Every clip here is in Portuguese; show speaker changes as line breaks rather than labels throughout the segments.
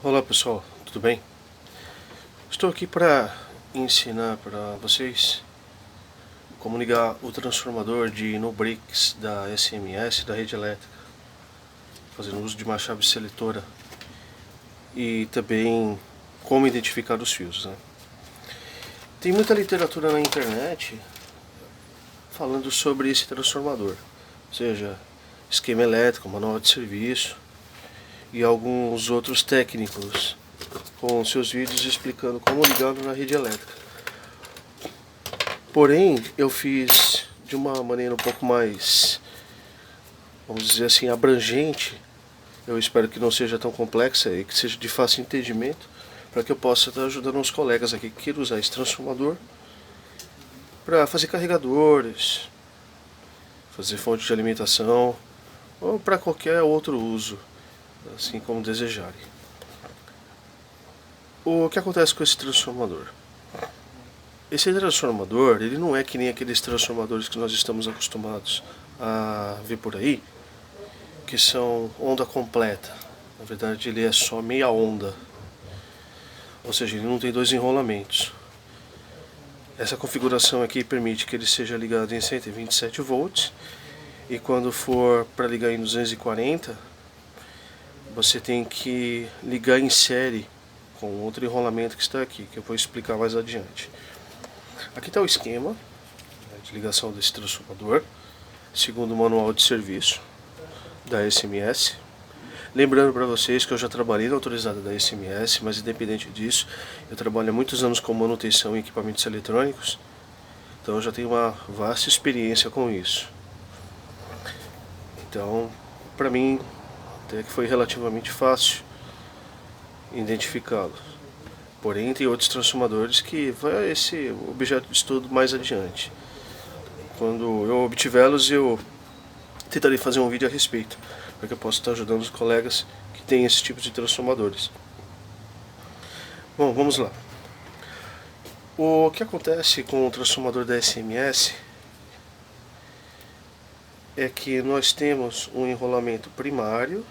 Olá pessoal, tudo bem? Estou aqui para ensinar para vocês como ligar o transformador de no-breaks da SMS da rede elétrica, fazendo uso de uma chave seletora e também como identificar os fios, né? Tem muita literatura na internet falando sobre esse transformador, ou seja, esquema elétrico, manual de serviço e alguns outros técnicos com seus vídeos explicando como ligá-lo na rede elétrica. Porém, eu fiz de uma maneira um pouco mais, vamos dizer assim, abrangente. Eu espero que não seja tão complexa e que seja de fácil entendimento, para que eu possa estar ajudando os colegas aqui que queiram usar esse transformador para fazer carregadores, fazer fonte de alimentação ou para qualquer outro uso, assim como desejarem. O que acontece com esse transformador? Esse transformador, ele não é que nem aqueles transformadores que nós estamos acostumados a ver por aí, que são onda completa. Na verdade, ele é só meia onda, ou seja, ele não tem dois enrolamentos. Essa configuração aqui permite que ele seja ligado em 127 volts, e quando for para ligar em 240, você tem que ligar em série com outro enrolamento que está aqui, que eu vou explicar mais adiante. Aqui está o esquema de ligação desse transformador, segundo o manual de serviço da SMS. Lembrando para vocês que eu já trabalhei na autorizada da SMS, mas independente disso, eu trabalho há muitos anos com manutenção em equipamentos eletrônicos, então eu já tenho uma vasta experiência com isso. Então, para mim, até que foi relativamente fácil identificá-lo. Porém, tem outros transformadores que vai esse objeto de estudo mais adiante. Quando eu obtivê-los, eu tentarei fazer um vídeo a respeito, para que eu possa estar ajudando os colegas que têm esse tipo de transformadores. Bom, vamos lá. O que acontece com o transformador da SMS é que nós temos um enrolamento primário,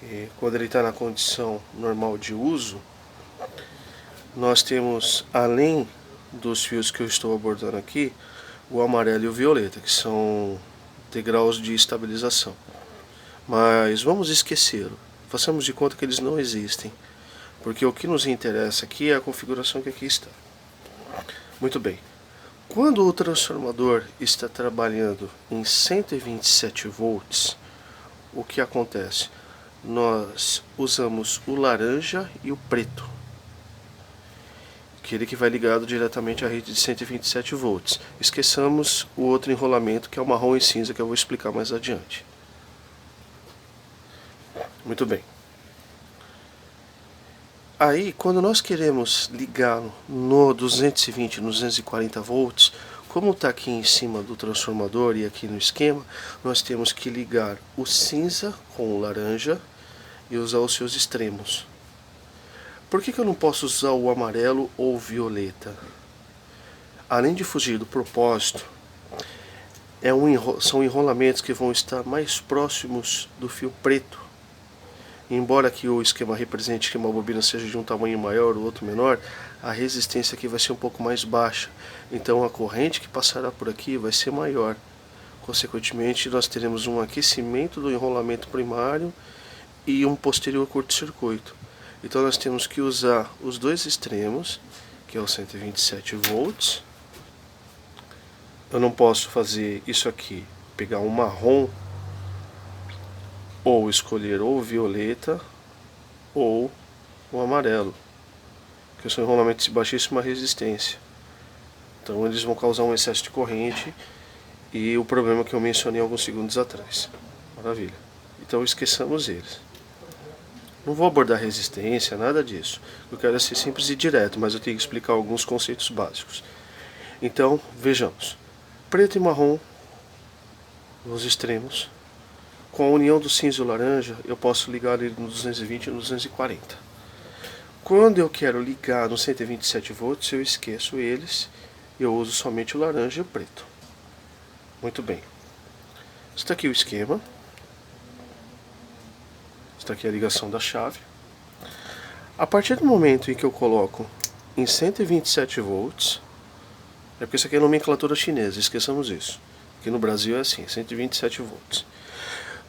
e quando ele está na condição normal de uso, nós temos, além dos fios que eu estou abordando aqui, o amarelo e o violeta, que são degraus de estabilização. Mas vamos esquecê-lo, façamos de conta que eles não existem, porque o que nos interessa aqui é a configuração que aqui está. Muito bem. Quando o transformador está trabalhando em 127 volts, o que acontece? Nós usamos o laranja e o preto, aquele que vai ligado diretamente à rede de 127 volts. Esqueçamos o outro enrolamento, que é o marrom e cinza, que eu vou explicar mais adiante. Muito bem. Aí, quando nós queremos ligar no 220, no 240 volts, como está aqui em cima do transformador e aqui no esquema, nós temos que ligar o cinza com o laranja e usar os seus extremos. Por que eu não posso usar o amarelo ou o violeta? Além de fugir do propósito, são enrolamentos que vão estar mais próximos do fio preto. Embora aqui o esquema represente que uma bobina seja de um tamanho maior ou outro menor, a resistência aqui vai ser um pouco mais baixa. Então a corrente que passará por aqui vai ser maior. Consequentemente, nós teremos um aquecimento do enrolamento primário e um posterior curto-circuito. Então nós temos que usar os dois extremos, que é o 127 volts. Eu não posso fazer isso aqui, pegar um marrom, ou escolher ou o violeta ou o amarelo, que são enrolamentos de baixíssima resistência. Então eles vão causar um excesso de corrente e o problema que eu mencionei alguns segundos atrás. Maravilha. Então esqueçamos eles. Não vou abordar resistência, nada disso. Eu quero ser simples e direto, mas eu tenho que explicar alguns conceitos básicos. Então, vejamos. Preto e marrom, nos extremos. Com a união do cinza e o laranja, eu posso ligar ele no 220 e no 240. Quando eu quero ligar no 127 volts, eu esqueço eles. Eu uso somente o laranja e o preto. Muito bem. Está aqui o esquema. Está aqui a ligação da chave. A partir do momento em que eu coloco em 127 volts, é porque isso aqui é nomenclatura chinesa, esqueçamos isso. Aqui no Brasil é assim, 127 volts.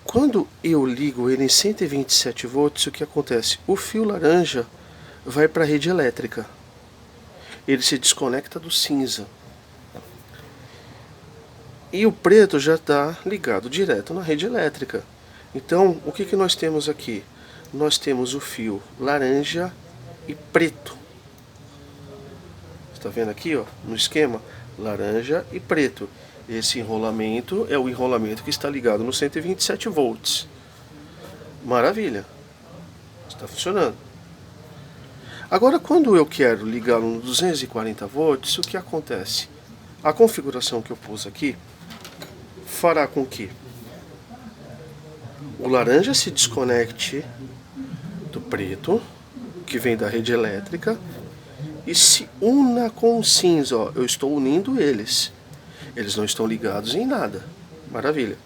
Quando eu ligo ele em 127 volts, o que acontece? O fio laranja vai para a rede elétrica. Ele se desconecta do cinza. E o preto já está ligado direto na rede elétrica. Então, o que nós temos aqui? Nós temos o fio laranja e preto. Está vendo aqui, ó, no esquema? Laranja e preto. Esse enrolamento é o enrolamento que está ligado no 127 volts. Maravilha. Está funcionando. Agora, quando eu quero ligá-lo no 240 volts, o que acontece? A configuração que eu pus aqui fará com que o laranja se desconecte do preto, que vem da rede elétrica, e se una com o cinza. Ó, eu estou unindo eles. Eles não estão ligados em nada. Maravilha.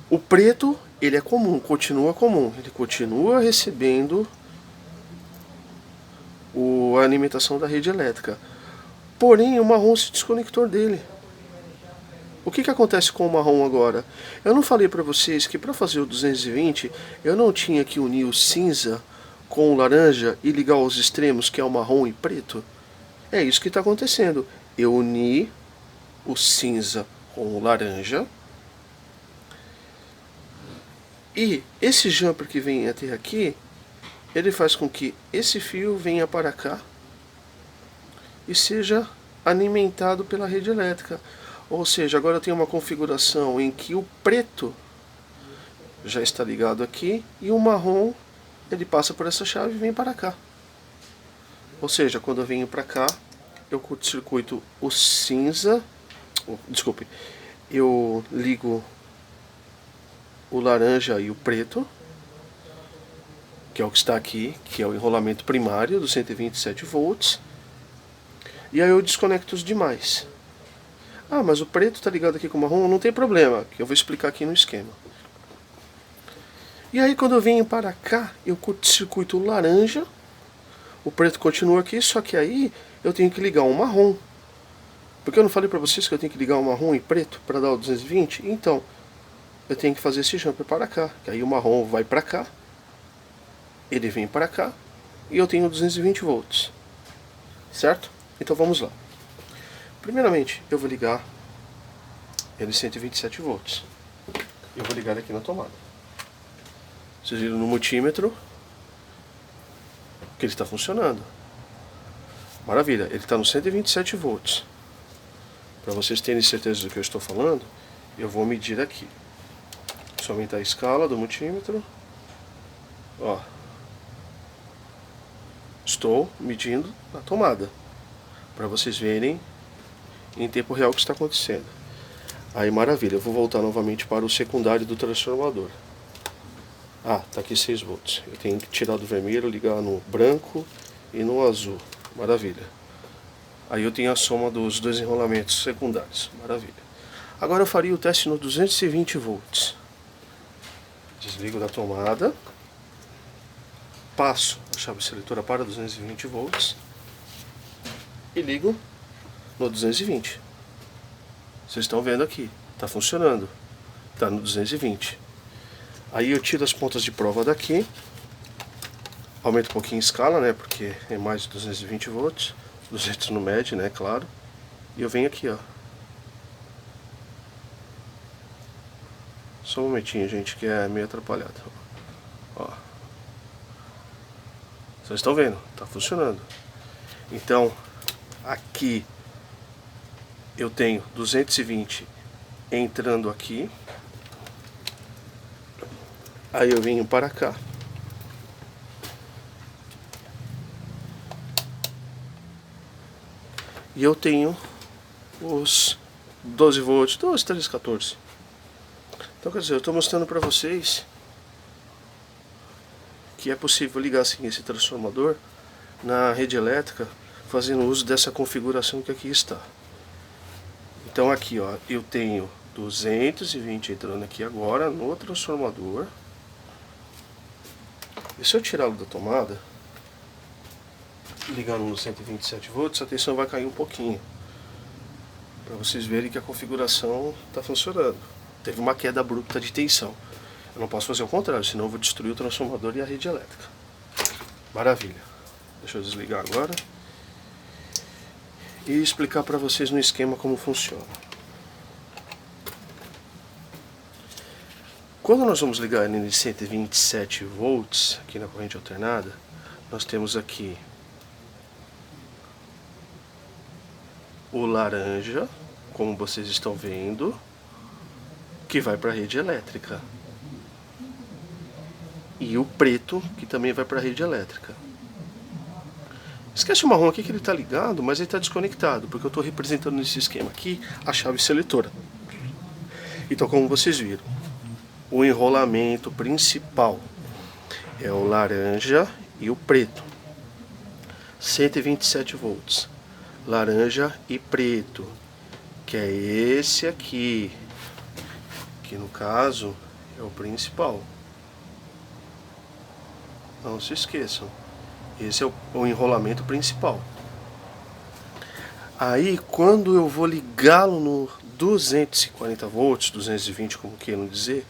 O preto, ele é comum, continua comum. Ele continua recebendo a alimentação da rede elétrica. Porém, o marrom se desconectou dele. O que acontece com o marrom agora? Eu não falei para vocês que para fazer o 220 eu não tinha que unir o cinza com o laranja e ligar os extremos, que é o marrom e preto? É isso que está acontecendo. Eu uni o cinza com o laranja. E esse jumper que vem até aqui, ele faz com que esse fio venha para cá e seja alimentado pela rede elétrica. Ou seja, agora eu tenho uma configuração em que o preto já está ligado aqui e o marrom, ele passa por essa chave e vem para cá. Ou seja, quando eu venho para cá, eu curto-circuito o cinza, desculpe, eu ligo o laranja e o preto, que é o que está aqui, que é o enrolamento primário dos 127 volts, e aí eu desconecto os demais. Ah, mas o preto está ligado aqui com o marrom, não tem problema, que eu vou explicar aqui no esquema. E aí quando eu venho para cá, eu curto-circuito o laranja, o preto continua aqui, só que aí eu tenho que ligar um marrom. Porque eu não falei para vocês que eu tenho que ligar um marrom e preto para dar o 220? Então, eu tenho que fazer esse jumper para cá, que aí o marrom vai para cá, ele vem para cá, e eu tenho 220 volts. Certo? Então vamos lá. Primeiramente, eu vou ligar ele 127 volts. Eu vou ligar aqui na tomada. Vocês viram no multímetro que ele está funcionando. Maravilha, ele está no 127 volts. Para vocês terem certeza do que eu estou falando, eu vou medir aqui. Só aumentar a escala do multímetro. Ó. Estou medindo na tomada, para vocês verem em tempo real o que está acontecendo. Aí maravilha, eu vou voltar novamente para o secundário do transformador. Ah, tá aqui 6 volts. Eu tenho que tirar do vermelho, ligar no branco e no azul. Maravilha. Aí eu tenho a soma dos dois enrolamentos secundários. Maravilha. Agora eu faria o teste no 220 volts. Desligo da tomada. Passo a chave seletora para 220 volts. E ligo no 220. Vocês estão vendo aqui, está funcionando, está no 220. Aí eu tiro as pontas de prova daqui, aumento um pouquinho a escala, né, porque é mais de 220 volts, 200 no médio, né, claro. E eu venho aqui, ó. Só um momentinho, gente, que é meio atrapalhado. Ó. Vocês estão vendo, está funcionando. Então, aqui eu tenho 220 entrando aqui. Aí eu venho para cá. E eu tenho os 12 volts, 12, 13, 14. Então quer dizer, eu estou mostrando para vocês que é possível ligar assim esse transformador na rede elétrica fazendo uso dessa configuração que aqui está. Então aqui, ó, eu tenho 220 entrando aqui agora no transformador. E se eu tirá-lo da tomada, ligando no 127 volts, a tensão vai cair um pouquinho, para vocês verem que a configuração está funcionando. Teve uma queda abrupta de tensão. Eu não posso fazer o contrário, senão eu vou destruir o transformador e a rede elétrica. Maravilha. Deixa eu desligar agora e explicar para vocês no esquema como funciona. Quando nós vamos ligar ele de 127 volts aqui na corrente alternada, nós temos aqui o laranja, como vocês estão vendo, que vai para a rede elétrica, e o preto, que também vai para a rede elétrica. Esquece o marrom aqui que ele está ligado, mas ele está desconectado, porque eu estou representando nesse esquema aqui a chave seletora. Então, como vocês viram, o enrolamento principal é o laranja e o preto, 127 volts, laranja e preto, que é esse aqui, que no caso é o principal. Não se esqueçam, esse é o enrolamento principal. Aí quando eu vou ligá-lo no 240 volts, 220 como queiram dizer,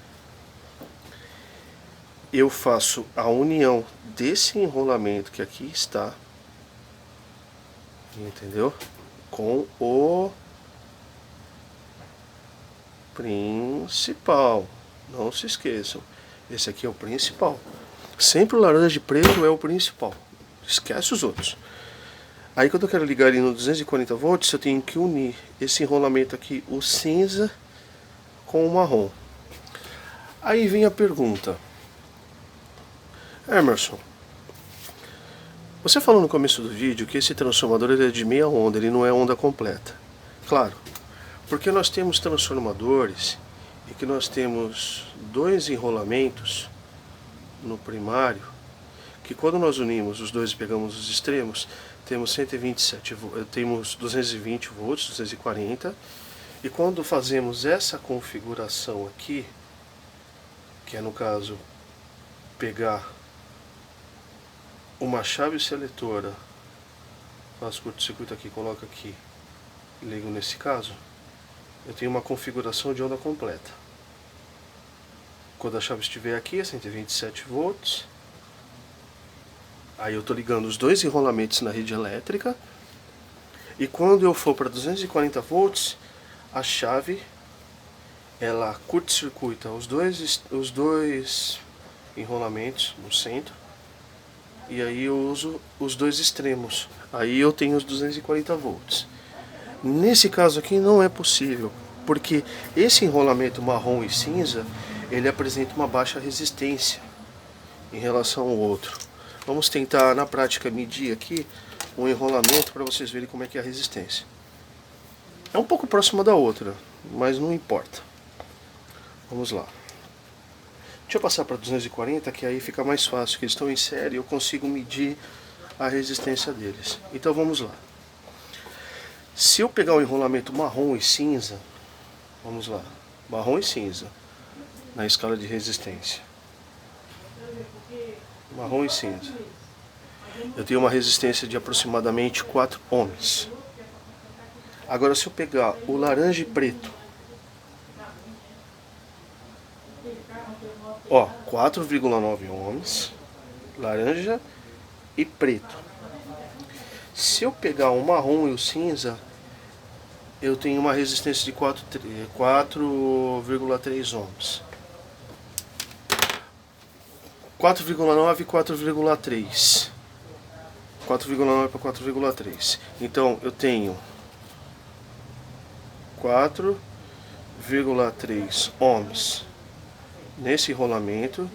eu faço a união desse enrolamento que aqui está, entendeu? Com o principal. Não se esqueçam, esse aqui é o principal. Sempre o laranja e preto é o principal. Esquece os outros. Aí quando eu quero ligar ele no 240 volts, eu tenho que unir esse enrolamento aqui, o cinza, com o marrom. Aí vem a pergunta: Emerson, você falou no começo do vídeo que esse transformador ele é de meia onda, ele não é onda completa. Claro, porque nós temos transformadores e que nós temos dois enrolamentos no primário, que quando nós unimos os dois e pegamos os extremos, temos 127, temos 220 volts, 240, e quando fazemos essa configuração aqui, que é no caso pegar uma chave seletora, faço curto-circuito aqui, coloco aqui, ligo nesse caso, eu tenho uma configuração de onda completa. Quando a chave estiver aqui é 127 volts. Aí eu estou ligando os dois enrolamentos na rede elétrica. E quando eu for para 240 volts, a chave ela curto-circuita os dois enrolamentos no centro. E aí eu uso os dois extremos. Aí eu tenho os 240 volts. Nesse caso aqui não é possível, porque esse enrolamento marrom e cinza, ele apresenta uma baixa resistência em relação ao outro. Vamos tentar na prática medir aqui um enrolamento para vocês verem como é que é a resistência. É um pouco próxima da outra, mas não importa. Vamos lá. Deixa eu passar para 240, que aí fica mais fácil, que eles estão em série e eu consigo medir a resistência deles. Então vamos lá. Se eu pegar o enrolamento marrom e cinza, vamos lá, marrom e cinza, na escala de resistência, marrom e cinza, eu tenho uma resistência de aproximadamente 4 ohms. Agora se eu pegar o laranja e preto, ó, 4,9 ohms, laranja e preto. Se eu pegar o marrom e o cinza, eu tenho uma resistência de 4,3 ohms. 4,9 e 4,3. 4,9 para 4,3. Então eu tenho 4,3 ohms nesse enrolamento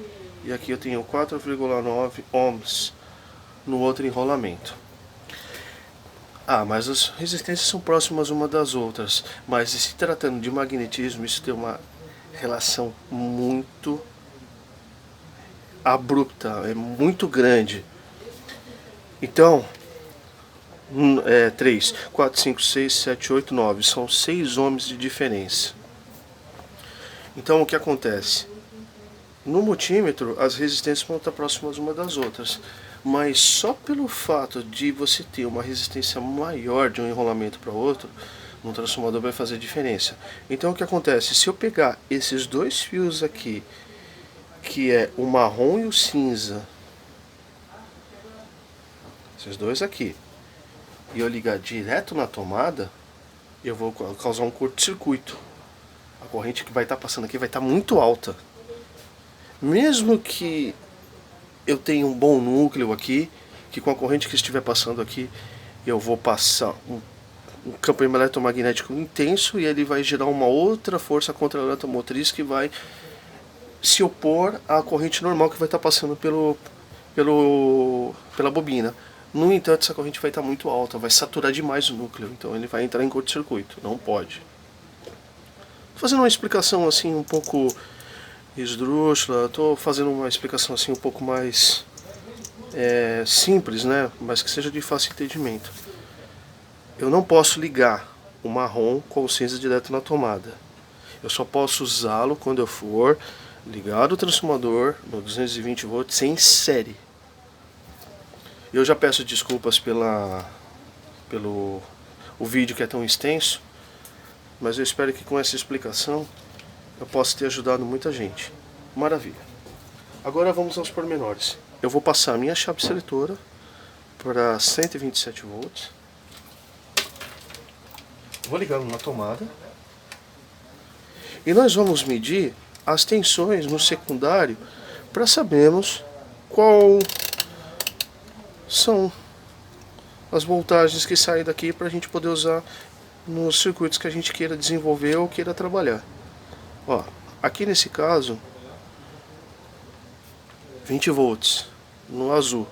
e aqui eu tenho 4,9 ohms no outro enrolamento. Ah, mas as resistências são próximas uma das outras, mas se tratando de magnetismo, isso tem uma relação muito abrupta, é muito grande. Então, 3, 4, 5, 6, 7, 8, 9, são 6 ohms de diferença. Então o que acontece? No multímetro, as resistências vão estar próximas uma das outras, mas só pelo fato de você ter uma resistência maior de um enrolamento para outro, no transformador vai fazer diferença. Então o que acontece? Se eu pegar esses dois fios aqui, que é o marrom e o cinza, esses dois aqui, e eu ligar direto na tomada, eu vou causar um curto-circuito. A corrente que vai estar passando aqui vai estar muito alta. Mesmo que eu tenha um bom núcleo aqui, que com a corrente que estiver passando aqui, eu vou passar um campo eletromagnético intenso e ele vai gerar uma outra força contra a eletromotriz que vai se opor à corrente normal que vai estar passando pela bobina. No entanto, essa corrente vai estar muito alta, vai saturar demais o núcleo, então ele vai entrar em curto-circuito, não pode. Fazendo uma explicação assim um pouco esdrúxula, estou fazendo uma explicação assim um pouco mais simples, né? Mas que seja de fácil entendimento. Eu não posso ligar o marrom com o cinza direto na tomada. Eu só posso usá-lo quando eu for ligar o transformador no 220 volts em série. Eu já peço desculpas pelo o vídeo que é tão extenso, mas eu espero que com essa explicação eu possa ter ajudado muita gente. Maravilha. Agora vamos aos pormenores. Eu vou passar a minha chave seletora para 127 volts. Vou ligar na tomada. E nós vamos medir as tensões no secundário para sabermos qual são as voltagens que saem daqui para a gente poder usar nos circuitos que a gente queira desenvolver ou queira trabalhar. Ó, aqui nesse caso 20 volts no azul.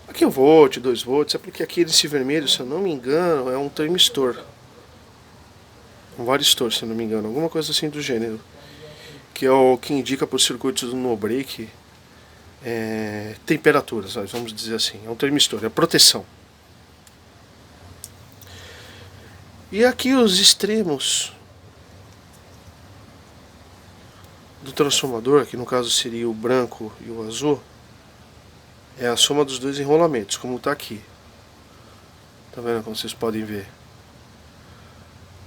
Aqui 1 volt, 2 volts, é porque aqui nesse vermelho, se eu não me engano, é um termistor. Um varistor, se eu não me engano, alguma coisa assim do gênero. Que é o que indica para os circuitos do no break temperaturas, vamos dizer assim. É um termistor, é proteção. E aqui os extremos do transformador, que no caso seria o branco e o azul, é a soma dos dois enrolamentos, como está aqui. Tá vendo como vocês podem ver?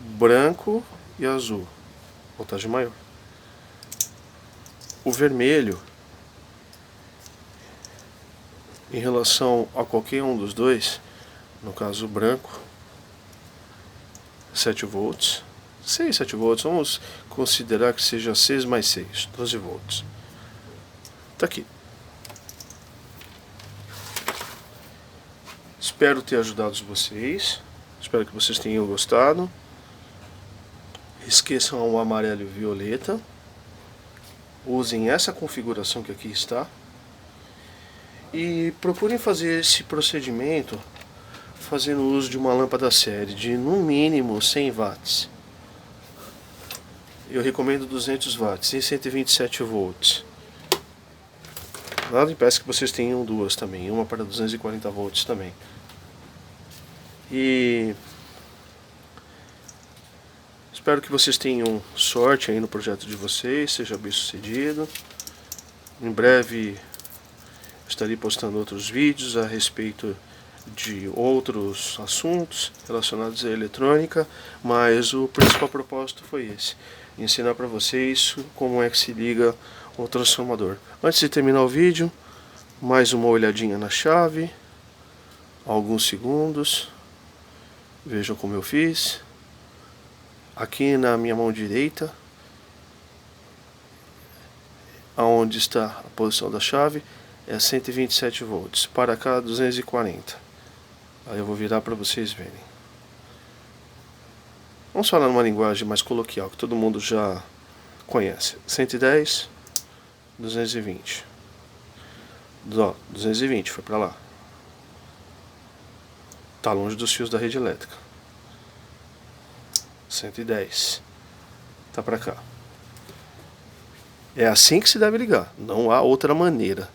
Branco e azul, voltagem maior. O vermelho, em relação a qualquer um dos dois, no caso o branco, 7 volts, 6, 7 volts, vamos considerar que seja 6 mais 6, 12 volts. Tá aqui. Espero ter ajudado vocês, espero que vocês tenham gostado. Esqueçam o amarelo e o violeta. Usem essa configuração que aqui está. E procurem fazer esse procedimento fazendo uso de uma lâmpada série de no mínimo 100 watts. Eu recomendo 200 watts e 127 volts. Nada impede que vocês tenham duas também, uma para 240 volts também. E espero que vocês tenham sorte aí no projeto de vocês, seja bem sucedido. Em breve estarei postando outros vídeos a respeito de outros assuntos relacionados à eletrônica, mas o principal propósito foi esse: ensinar para vocês como é que se liga o transformador. Antes de terminar o vídeo, mais uma olhadinha na chave, alguns segundos, vejam como eu fiz. Aqui na minha mão direita, aonde está a posição da chave, é 127 volts, para cá 240. Aí eu vou virar para vocês verem. Vamos falar numa linguagem mais coloquial, que todo mundo já conhece. 110, 220. 220, foi para lá. Está longe dos fios da rede elétrica. 110. Tá para cá. É assim que se deve ligar, não há outra maneira.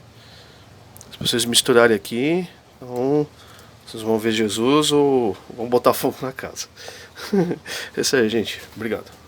Se vocês misturarem aqui, então Vocês vão ver Jesus ou vão botar fogo na casa. É isso aí, gente. Obrigado.